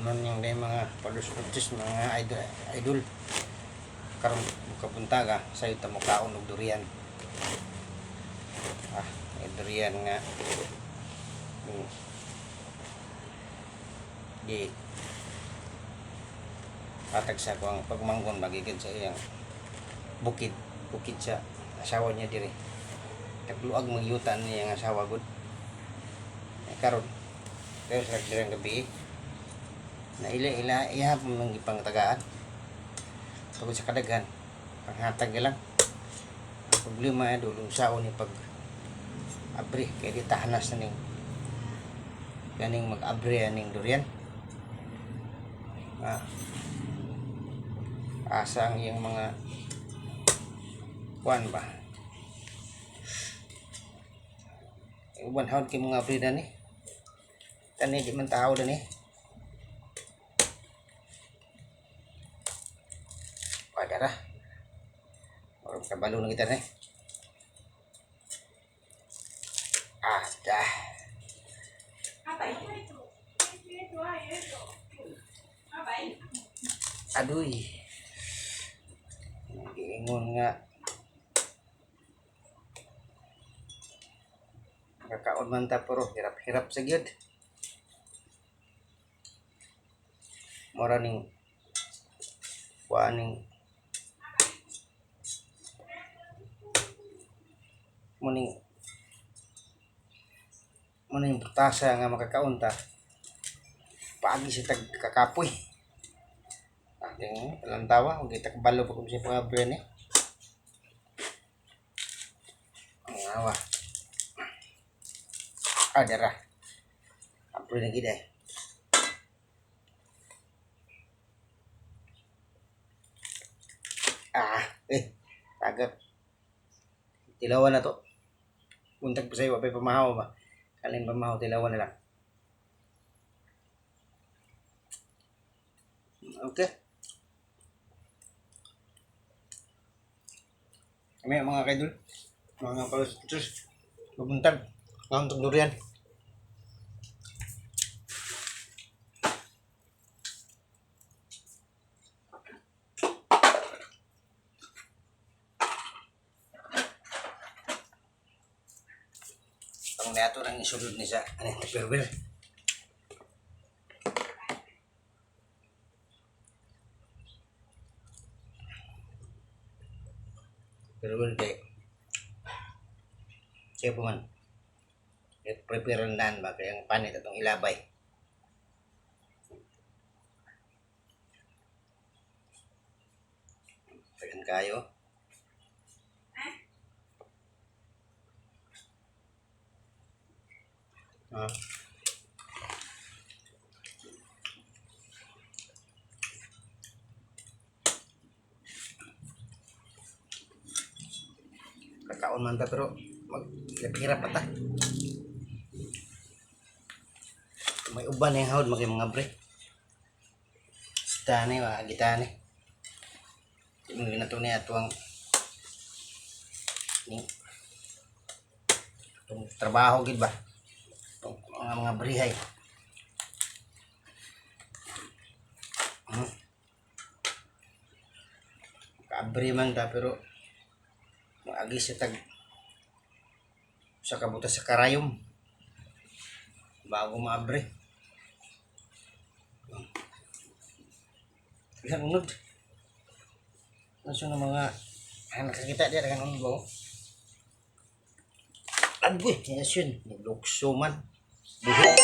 man yung mga palus-palus mga idol. Karon kapunta ka sa ito mo kaon og durian. Durian nga. Di patag sa ko ang pagmanggon magigid sa iyang bukid sa asawa niya diri. Tagluag magyutan niya ang asawa gud. Karon pero sa dirang gabi na ila ihapon ng ipang tagaan tungod sa kadaghan panghatag lang ang problema ay dulong sao ni pag abri kay di tahanas na ning ganing mag abri aning durian asa ang iyang mga kuan ba uban haud kay mga abri na ni tani di man tao na ni padara orang kabalo na kita ni dah aduy giingon nga kakaon man ta pero hirap-hirap sa gyud mora ning kuaning muning putasa nga makakaon ta paagi sa tag kakapoy ating talantawa ug kita kabalo pa kung siya mga brand ang awa dara ampun lagi deh agak tilawan na to untag pa sa'yo wapay pamahaw ba kaling pamahaw tilawan na lang okay kami mga kaidol mga palos mabuntag ng durian ang nato nang isulod ni sa perwer kay siya po man prepare nan ba kaya ang panit atong ilabay pagan kayo kakaon man ta pero maghirap pa ta may uban yung hawd mga bre gitane tingin na ito niya itong trabaho gid ba itong mga brihay kaabri man ta pero agi sa tag sa kabutas sa karayom bago maabre yan unod naso ng mga nakakita dia dengan unod ba agoy yun naglukso man buhok